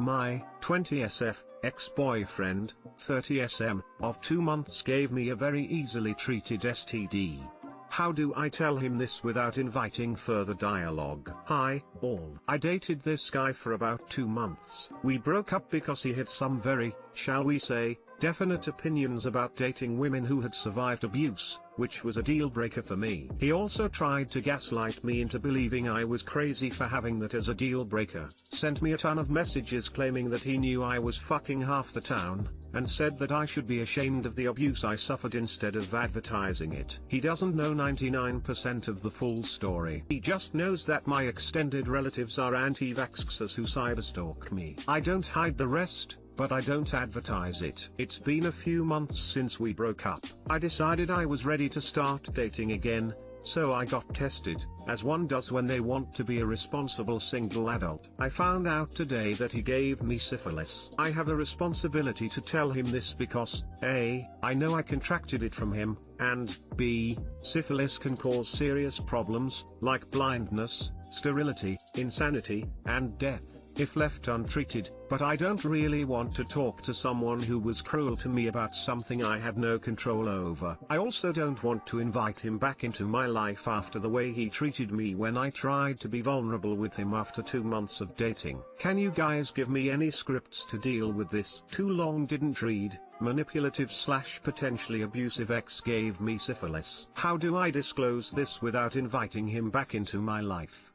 My 20SF ex-boyfriend, 30SM, of 2 months gave me a very easily treated STD. How do I tell him this without inviting further dialogue? Hi, all. I dated this guy for about 2 months. We broke up because he had some very, shall we say, definite opinions about dating women who had survived abuse, which was a deal breaker for me. He also tried to gaslight me into believing I was crazy for having that as a deal breaker, sent me a ton of messages claiming that he knew I was fucking half the town, and said that I should be ashamed of the abuse I suffered instead of advertising it. He doesn't know 99% of the full story. He just knows that my extended relatives are anti-vaxxers who cyberstalk me. I don't hide the rest, but I don't advertise it. It's been a few months since we broke up. I decided I was ready to start dating again, so I got tested, as one does when they want to be a responsible single adult. I found out today that he gave me syphilis. I have a responsibility to tell him this because, A, I know I contracted it from him, and, B, syphilis can cause serious problems, like blindness, sterility, insanity, and death, if left untreated, but I don't really want to talk to someone who was cruel to me about something I had no control over. I also don't want to invite him back into my life after the way he treated me when I tried to be vulnerable with him after 2 months of dating. Can you guys give me any scripts to deal with this? Too long didn't read. Manipulative / potentially abusive ex gave me syphilis. How do I disclose this without inviting him back into my life?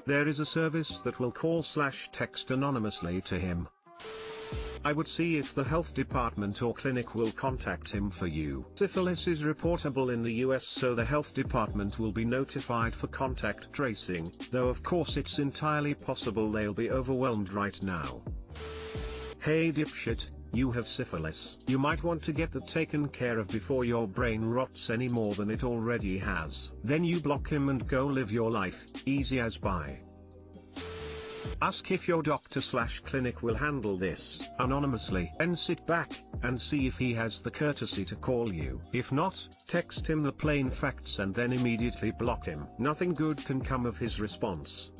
There is a service that will call / text anonymously to him. I would see if the health department or clinic will contact him for you. Syphilis is reportable in the US, so the health department will be notified for contact tracing, though of course it's entirely possible they'll be overwhelmed right now. Hey dipshit, you have syphilis. You might want to get that taken care of before your brain rots any more than it already has. Then you block him and go live your life, easy as pie. Ask if your doctor / clinic will handle this anonymously. Then sit back and see if he has the courtesy to call you. If not, text him the plain facts and then immediately block him. Nothing good can come of his response.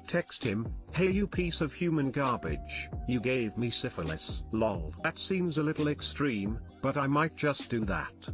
Text him, hey you piece of human garbage, you gave me syphilis. Lol. That seems a little extreme, but I might just do that.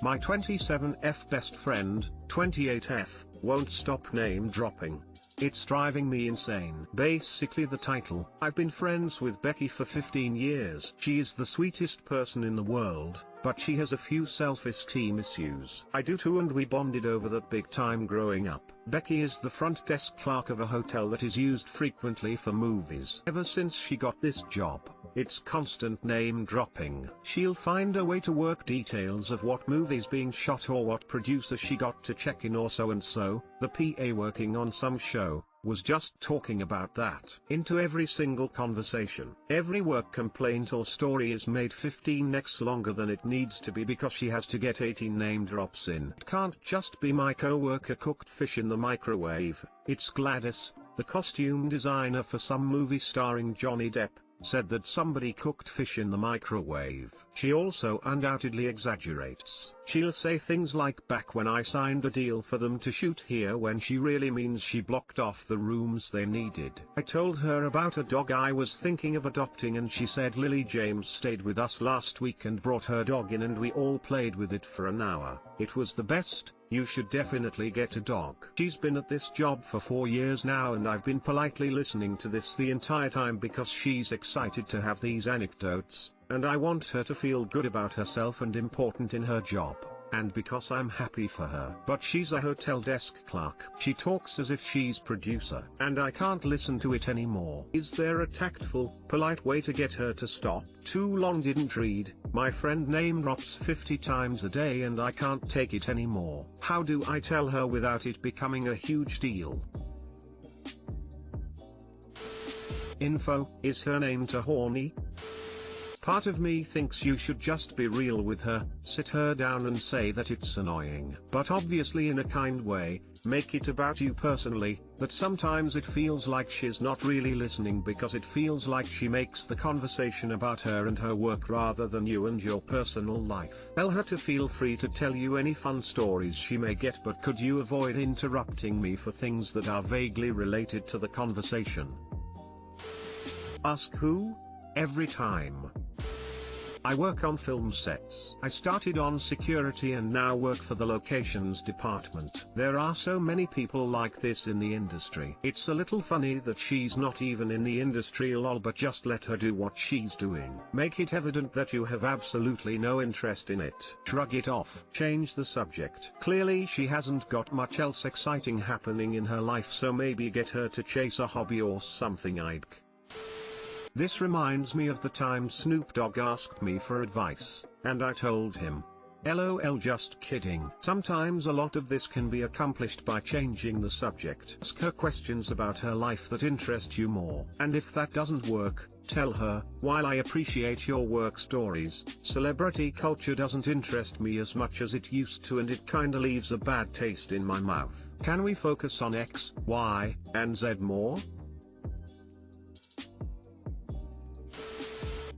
My 27F best friend, 28F, won't stop name dropping. It's driving me insane. Basically the title. I've been friends with Becky for 15 years. She is the sweetest person in the world, but she has a few self-esteem issues. I do too, and we bonded over that big time growing up. Becky is the front desk clerk of a hotel that is used frequently for movies. Ever since she got this job, it's constant name dropping. She'll find a way to work details of what movie's being shot or what producer she got to check in or so and so. The PA working on some show was just talking about that into every single conversation. Every work complaint or story is made 15x longer than it needs to be because she has to get 18 name drops in. It can't just be my coworker cooked fish in the microwave. It's Gladys, the costume designer for some movie starring Johnny Depp, said that somebody cooked fish in the microwave. She also undoubtedly exaggerates. She'll say things like back when I signed the deal for them to shoot here, when she really means she blocked off the rooms they needed. I told her about a dog I was thinking of adopting and she said Lily James stayed with us last week and brought her dog in and we all played with it for an hour. It was the best. You should definitely get a dog. She's been at this job for 4 years now and I've been politely listening to this the entire time because she's excited to have these anecdotes, and I want her to feel good about herself and important in her job, and because I'm happy for her. But she's a hotel desk clerk. She talks as if she's producer, and I can't listen to it anymore. Is there a tactful, polite way to get her to stop? Too long didn't read. My friend name drops 50 times a day and I can't take it anymore. How do I tell her without it becoming a huge deal? Info, is her name too horny? Part of me thinks you should just be real with her, sit her down and say that it's annoying. But obviously in a kind way, make it about you personally, that sometimes it feels like she's not really listening because it feels like she makes the conversation about her and her work rather than you and your personal life. Tell her to feel free to tell you any fun stories she may get, but could you avoid interrupting me for things that are vaguely related to the conversation? Ask who? Every time. I work on film sets. I started on security and now work for the locations department. There are so many people like this in the industry. It's a little funny that she's not even in the industry lol, but just let her do what she's doing. Make it evident that you have absolutely no interest in it. Shrug it off. Change the subject. Clearly she hasn't got much else exciting happening in her life, so maybe get her to chase a hobby or something. This reminds me of the time Snoop Dogg asked me for advice, and I told him, LOL, just kidding. Sometimes a lot of this can be accomplished by changing the subject. Ask her questions about her life that interest you more. And if that doesn't work, tell her, while I appreciate your work stories, celebrity culture doesn't interest me as much as it used to, and it kinda leaves a bad taste in my mouth. Can we focus on X, Y, and Z more?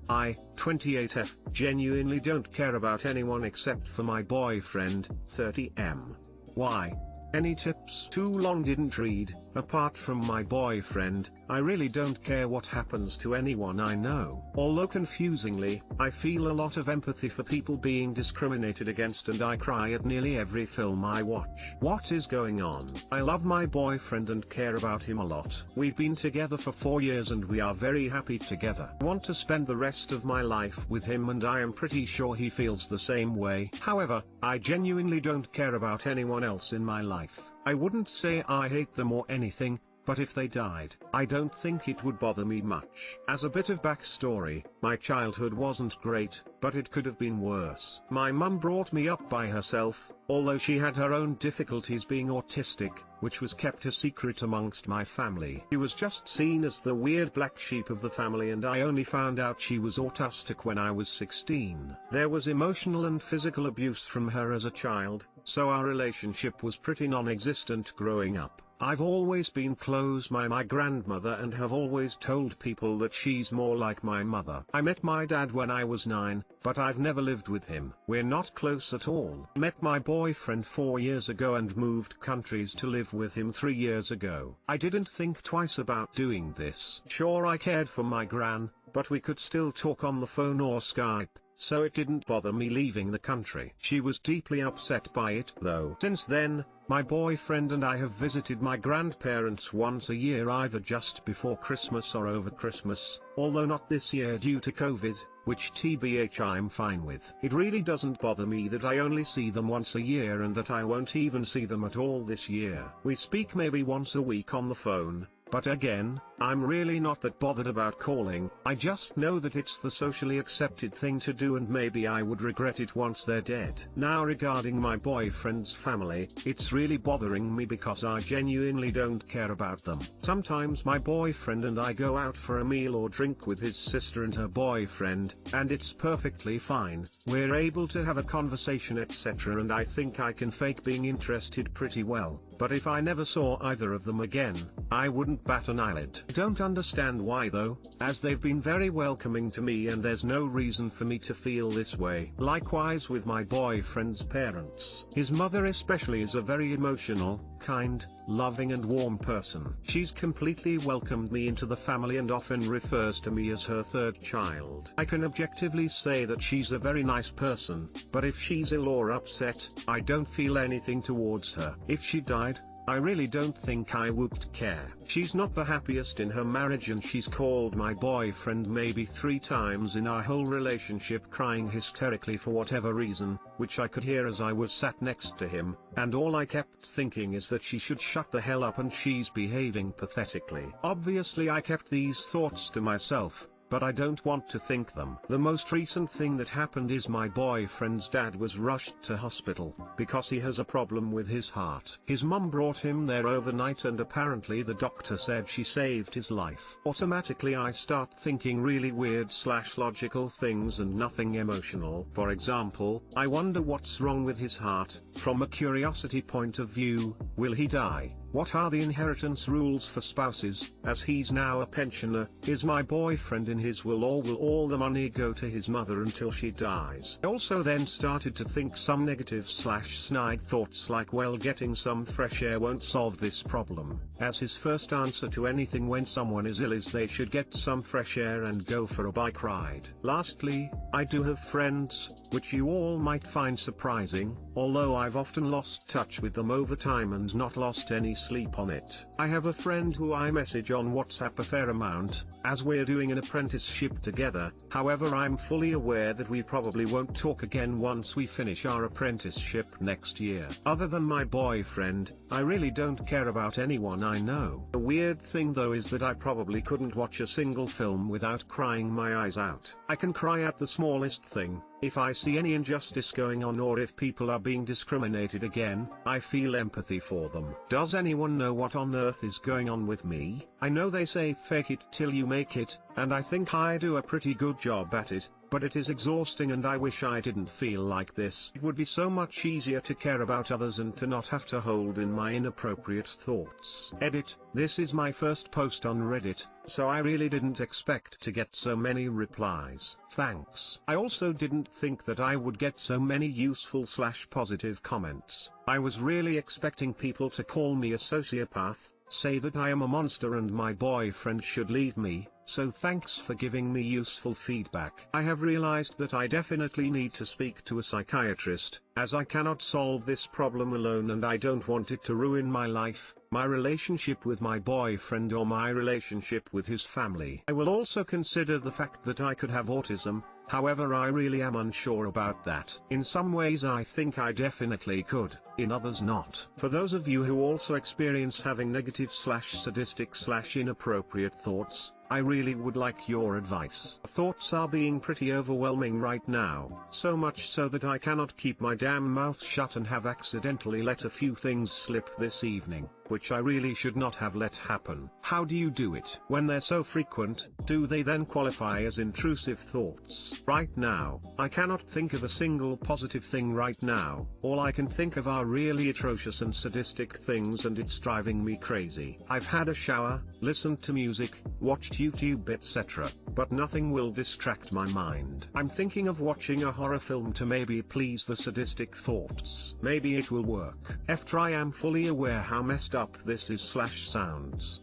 I, 28F, genuinely don't care about anyone except for my boyfriend, 30M. Why? Any tips? Too long, didn't read. Apart from my boyfriend, I really don't care what happens to anyone I know. Although confusingly, I feel a lot of empathy for people being discriminated against, and I cry at nearly every film I watch. What is going on? I love my boyfriend and care about him a lot. We've been together for 4 years and we are very happy together. I want to spend the rest of my life with him, and I am pretty sure he feels the same way. However, I genuinely don't care about anyone else in my life. I wouldn't say I hate them or anything, but if they died, I don't think it would bother me much. As a bit of backstory, my childhood wasn't great, but it could have been worse. My mum brought me up by herself, although she had her own difficulties being autistic, which was kept a secret amongst my family. She was just seen as the weird black sheep of the family, and I only found out she was autistic when I was 16. There was emotional and physical abuse from her as a child, so our relationship was pretty non-existent growing up. I've always been close by my grandmother and have always told people that she's more like my mother. I met my dad when I was 9, but I've never lived with him. We're not close at all. Met my boyfriend 4 years ago and moved countries to live with him 3 years ago. I didn't think twice about doing this. Sure, I cared for my gran, but we could still talk on the phone or Skype, so it didn't bother me leaving the country. She was deeply upset by it though. Since then, my boyfriend and I have visited my grandparents once a year, either just before Christmas or over Christmas, although not this year due to COVID, which TBH I'm fine with. It really doesn't bother me that I only see them once a year and that I won't even see them at all this year. We speak maybe once a week on the phone, but again, I'm really not that bothered about calling. I just know that it's the socially accepted thing to do, and maybe I would regret it once they're dead. Now regarding my boyfriend's family, it's really bothering me because I genuinely don't care about them. Sometimes my boyfriend and I go out for a meal or drink with his sister and her boyfriend, and it's perfectly fine. We're able to have a conversation etc, and I think I can fake being interested pretty well. But if I never saw either of them again, I wouldn't bat an eyelid. Don't understand why though, as they've been very welcoming to me and there's no reason for me to feel this way. Likewise with my boyfriend's parents. His mother especially is a very emotional, kind, loving and warm person. She's completely welcomed me into the family and often refers to me as her third child. I can objectively say that she's a very nice person, but if she's ill or upset, I don't feel anything towards her. If she died, I really don't think I would care. She's not the happiest in her marriage, and she's called my boyfriend maybe 3 times in our whole relationship crying hysterically for whatever reason, which I could hear as I was sat next to him, and all I kept thinking is that she should shut the hell up and she's behaving pathetically. Obviously I kept these thoughts to myself, but I don't want to think them. The most recent thing that happened is my boyfriend's dad was rushed to hospital because he has a problem with his heart. His mum brought him there overnight and apparently the doctor said she saved his life. Automatically I start thinking really weird / logical things and nothing emotional. For example, I wonder what's wrong with his heart. From a curiosity point of view, will he die? What are the inheritance rules for spouses? As he's now a pensioner, is my boyfriend in his will, or will all the money go to his mother until she dies? I also then started to think some negative / snide thoughts like, well, getting some fresh air won't solve this problem, as his first answer to anything when someone is ill is they should get some fresh air and go for a bike ride. Lastly, I do have friends, which you all might find surprising, although I've often lost touch with them over time and not lost any sleep on it. I have a friend who I message on WhatsApp a fair amount, as we're doing an apprenticeship together. However, I'm fully aware that we probably won't talk again once we finish our apprenticeship next year. Other than my boyfriend, I really don't care about anyone I know. The weird thing though is that I probably couldn't watch a single film without crying my eyes out. I can cry at the smallest thing. If I see any injustice going on or if people are being discriminated again, I feel empathy for them. Does anyone know what on earth is going on with me? I know they say fake it till you make it, and I think I do a pretty good job at it, but it is exhausting and I wish I didn't feel like this. It would be so much easier to care about others and to not have to hold in my inappropriate thoughts. Edit: this is my first post on Reddit, so I really didn't expect to get so many replies. Thanks. I also didn't think that I would get so many useful / positive comments. I was really expecting people to call me a sociopath, say that I am a monster and my boyfriend should leave me, so thanks for giving me useful feedback. I have realized that I definitely need to speak to a psychiatrist, as I cannot solve this problem alone and I don't want it to ruin my life, my relationship with my boyfriend or my relationship with his family. I will also consider the fact that I could have autism. However, I really am unsure about that. In some ways I think I definitely could, in others not. For those of you who also experience having negative / sadistic / inappropriate thoughts, I really would like your advice. Thoughts are being pretty overwhelming right now, so much so that I cannot keep my damn mouth shut and have accidentally let a few things slip this evening, which I really should not have let happen. How do you do it? When they're so frequent, do they then qualify as intrusive thoughts? Right now, I cannot think of a single positive thing right now. All I can think of are really atrocious and sadistic things and it's driving me crazy. I've had a shower, listened to music, watched YouTube etc., but nothing will distract my mind. I'm thinking of watching a horror film to maybe please the sadistic thoughts. Maybe it will work. After I am fully aware how messed up this is / sounds.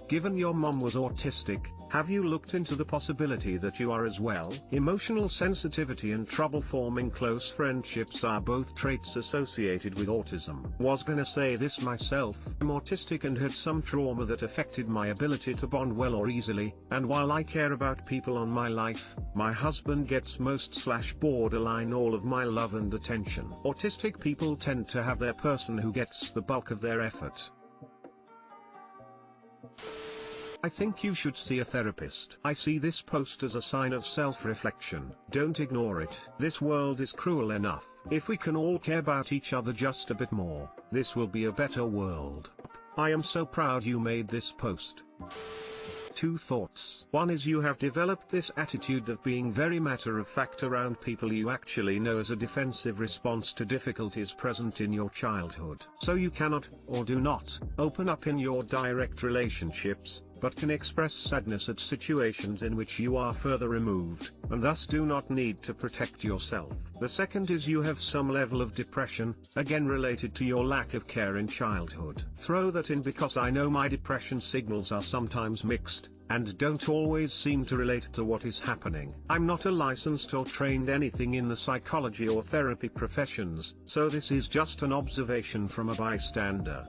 Given your mom was autistic, have you looked into the possibility that you are as well? Emotional sensitivity and trouble forming close friendships are both traits associated with autism. Was gonna say this myself. I'm autistic and had some trauma that affected my ability to bond well or easily, and while I care about people on my life, my husband gets most / borderline all of my love and attention. Autistic people tend to have their person who gets the bulk of their effort. I think you should see a therapist. I see this post as a sign of self-reflection. Don't ignore it. This world is cruel enough. If we can all care about each other just a bit more, this will be a better world. I am so proud you made this post. 2 thoughts. One is you have developed this attitude of being very matter-of-fact around people you actually know as a defensive response to difficulties present in your childhood. So you cannot, or do not, open up in your direct relationships, but can express sadness at situations in which you are further removed, and thus do not need to protect yourself. The second is you have some level of depression, again related to your lack of care in childhood. Throw that in because I know my depression signals are sometimes mixed, and don't always seem to relate to what is happening. I'm not a licensed or trained anything in the psychology or therapy professions, so this is just an observation from a bystander.